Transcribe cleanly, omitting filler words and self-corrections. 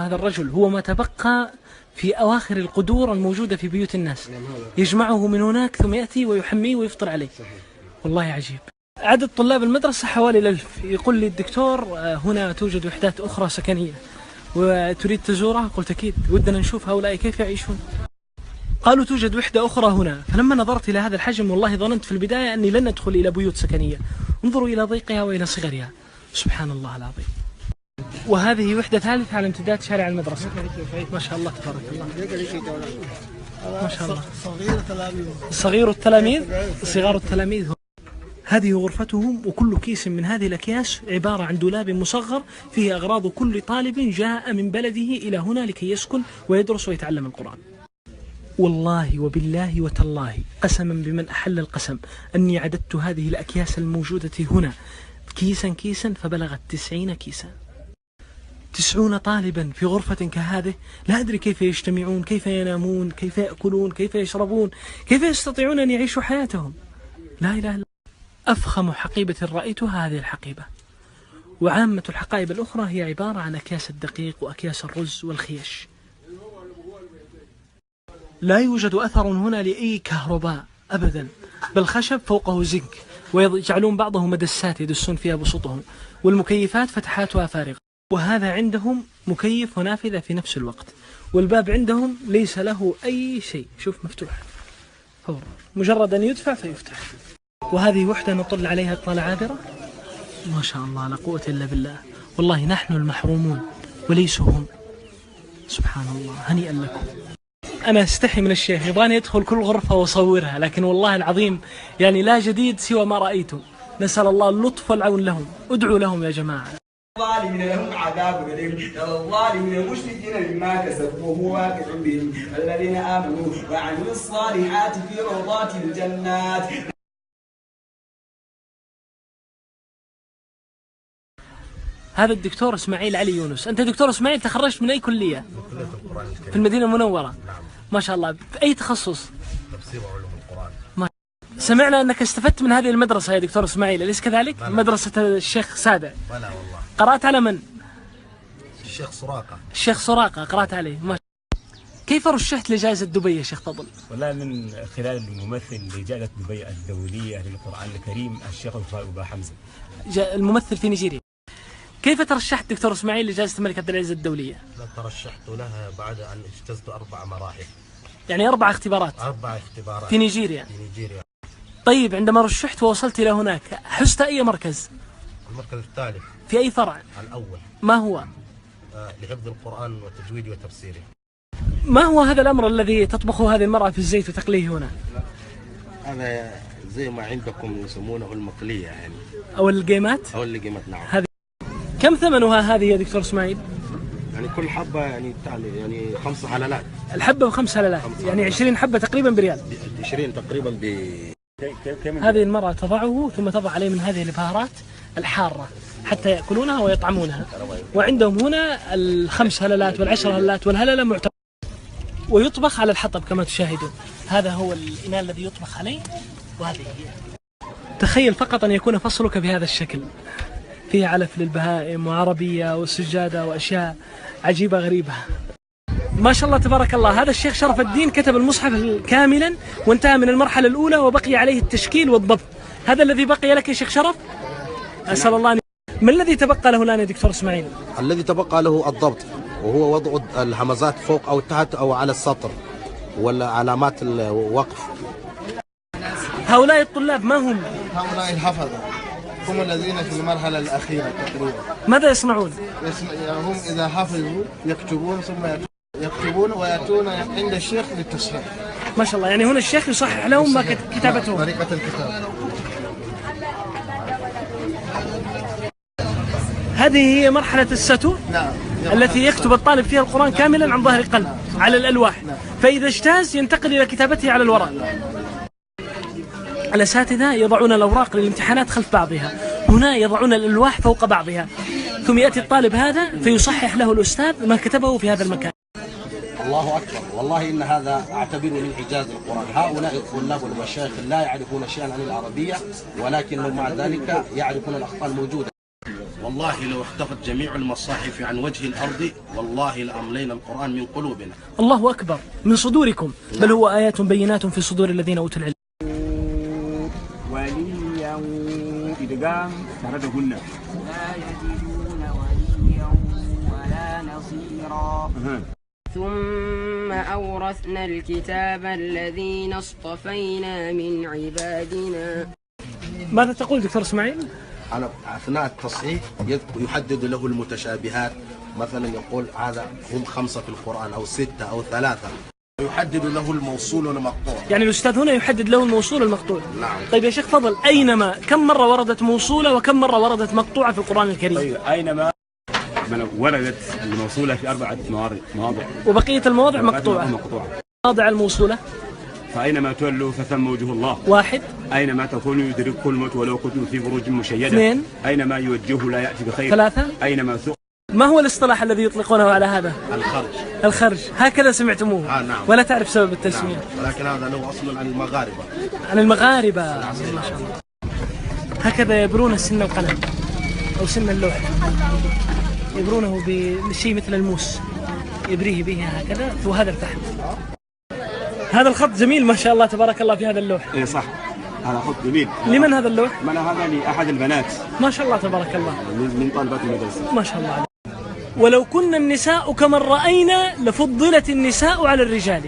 الله هذا الرجل هو ما تبقى في أواخر القدور الموجودة في بيوت الناس، يجمعه من هناك ثم يأتي ويحميه ويفطر عليه. والله عجيب. عدد طلاب المدرسة حوالي 1000. يقول لي الدكتور هنا توجد وحدات أخرى سكنية وتريد تزورها؟ قلت أكيد، ودنا نشوف هؤلاء كيف يعيشون. قالوا توجد وحدة أخرى هنا. فلما نظرت إلى هذا الحجم والله ظننت في البداية أني لن أدخل إلى بيوت سكنية. انظروا إلى ضيقها وإلى صغرها، سبحان الله العظيم. وهذه وحدة ثالثة على امتداد شارع المدرسة. ما شاء الله تبارك الله، ما شاء الله. صغير التلاميذ، صغار التلاميذ. هذه غرفتهم، وكل كيس من هذه الأكياس عبارة عن دولاب مصغر فيه أغراض كل طالب جاء من بلده إلى هنا لكي يسكن ويدرس ويتعلم القرآن. والله وبالله وتالله قسما بمن أحل القسم أني عددت هذه الأكياس الموجودة هنا كيسا كيسا فبلغت 90 كيسا. 90 طالبا في غرفة كهذه، لا أدري كيف يجتمعون، كيف ينامون، كيف يأكلون، كيف يشربون، كيف يستطيعون أن يعيشوا حياتهم. لا إله إلا الله. أفخم حقيبة رأيتها هذه الحقيبة، وعامة الحقائب الأخرى هي عبارة عن أكياس الدقيق وأكياس الرز والخيش. لا يوجد أثر هنا لأي كهرباء أبدا، بل خشب فوقه زنك، ويجعلون بعضه مدسات يدسون فيها بسطهم، والمكيفات فتحاتها فارغة. وهذا عندهم مكيف ونافذة في نفس الوقت، والباب عندهم ليس له أي شيء، شوف مفتوح فورا، مجرد أن يدفع فيفتح. وهذه وحدة نطل عليها إطلالة عابرة. ما شاء الله لا قوة إلا بالله. والله نحن المحرومون وليسوا هم. سبحان الله، هنيئا لكم. أنا استحي من الشيخ، يبغاني يدخل كل غرفة وأصورها، لكن والله العظيم يعني لا جديد سوى ما رأيتم. نسأل الله اللطف والعون لهم. ادعوا لهم يا جماعة. الظالمين لهم عذاب أليم، الظالمين المشركين مما كسبوا وهو واقع بهم، الذين آمنوا وعملوا الصالحات في روضات الجنات. هذا الدكتور إسماعيل علي يونس. أنت دكتور إسماعيل تخرجت من أي كلية؟ في المدينة المنورة. ما شاء الله. في أي تخصص؟ تفسير وعلوم القرآن. سمعنا أنك استفدت من هذه المدرسة يا دكتور إسماعيل، أليس كذلك؟ مدرسة الشيخ سادة. بلى والله. قرأت على من؟ الشيخ سراقة. الشيخ سراقة قرأت عليه. ما كيف رشحت لجائزة دبي يا شيخ فضل؟ والله من خلال الممثل لجائزة دبي الدولية للقرآن الكريم الشيخ أبو حمزة. الممثل في نيجيريا. كيف ترشحت دكتور إسماعيل لجائزة الملك عبد العزيز الدولية؟ ترشحت لها بعد أن اجتزت 4 مراحل. يعني 4 اختبارات. 4 اختبارات في نيجيريا. في نيجيريا. طيب عندما رشحت ووصلت إلى هناك حزت أي مركز؟ المركز الثالث. في أي فرع؟ الأول. ما هو؟ لحفظ القرآن وتجويده وتفسيره. ما هو هذا الأمر الذي تطبخه هذه المرأة في الزيت وتقليه هنا؟ هذا زي ما عندكم يسمونه المقلية يعني. أو القيمات؟ أو القيمات نعم. هذه كم ثمنها هذه يا دكتور إسماعيل؟ يعني كل حبة يعني 5 حلالات. الحبة ب5 حلالات، يعني 20 حبة تقريبا بريال. 20 تقريبا هذه المرأة تضعه ثم تضع عليه من هذه البهارات الحارة حتى يأكلونها ويطعمونها. وعندهم هنا ال5 هلالات وال10 هلالات، والهللة معتبرة، ويطبخ على الحطب كما تشاهدون. هذا هو الإناء الذي يطبخ عليه، وهذه هي. تخيل فقط أن يكون فصلك بهذا الشكل، فيه علف للبهائم وعربية وسجادة وأشياء عجيبة غريبة. ما شاء الله تبارك الله. هذا الشيخ شرف الدين كتب المصحف كاملا وانتهى من المرحلة الأولى وبقي عليه التشكيل والضبط. هذا الذي بقي لك يا شيخ شرف؟ أسأل الله أن... ما الذي تبقى له الآن يا دكتور إسماعيل؟ الذي تبقى له الضبط، وهو وضع الهمزات فوق أو تحت أو على السطر ولا علامات الوقف. هؤلاء الطلاب ما هم؟ هؤلاء الحفظة، هم الذين في المرحلة الأخيرة تقريبا. ماذا يصنعون؟ هم إذا حفظوا يكتبون ثم يكتبون ويأتون عند الشيخ للتصحيح. ما شاء الله. يعني هنا الشيخ يصحح لهم ما كتابتهم. طريقة الكتاب. هذه هي مرحلة الستو. نعم. التي يكتب الطالب فيها القرآن كاملا عن ظهر قلب على الألواح. فإذا اجتاز ينتقل إلى كتابته على الورق. الأساتذة يضعون الأوراق للامتحانات خلف بعضها، هنا يضعون الألواح فوق بعضها، ثم يأتي الطالب هذا فيصحح له الأستاذ ما كتبه في هذا المكان. الله أكبر، والله إن هذا أعتبره من إعجاز القرآن. هؤلاء الطلاب والمشايخ لا يعرفون شيئا عن العربية، ولكن مع ذلك يعرفون الأخطاء الموجودة. والله لو اختفت جميع المصاحف عن وجه الأرض والله لأملينا القرآن من قلوبنا. الله أكبر، من صدوركم، بل هو آيات بينات في صدور الذين أوتوا العلم. وليا إدغام تردهن لا يجدون وليا ولا نصيرا. ثم أورثنا الكتاب الذين اصطفينا من عبادنا. ماذا تقول دكتور إسماعيل؟ على أثناء التصحيح يحدد له المتشابهات، مثلا يقول هذا هم 5 في القرآن أو 6 أو 3، يحدد له الموصول والمقطوع. يعني الأستاذ هنا يحدد له الموصول والمقطوع. نعم. طيب يا شيخ فضل، أينما كم مرة وردت موصولة وكم مرة وردت مقطوعة في القرآن الكريم؟ طيب أينما وردت الموصولة في 4 مواضع وبقية المواضع مقطوعة. مواضع الموصولة فأينما تولوا فثم وجه الله. 1. أينما تكونوا يدرككم الموت ولو كنتم في بروج مشيدة. 2. أينما يوجهه لا يأتي بخير. 3. أينما ما هو الاصطلاح الذي يطلقونه على هذا؟ الخرج. الخرج، هكذا سمعتموه. نعم. ولا تعرف سبب التسمية. نعم. ولكن هذا له أصل عن المغاربة. عن المغاربة. ما شاء الله. هكذا يبرون سن القلم أو سن اللوح، يبرونه بشيء مثل الموس، يبريه به هكذا وهذا الفحم. هذا الخط جميل ما شاء الله تبارك الله في هذا اللوح. إيه صح، هذا خط جميل. لمن هذا اللوح؟ من هذا لأحد البنات ما شاء الله تبارك الله، من طالبات المدرسة. ما شاء الله عليك. ولو كنا النساء كمن رأينا لفضلت النساء على الرجال.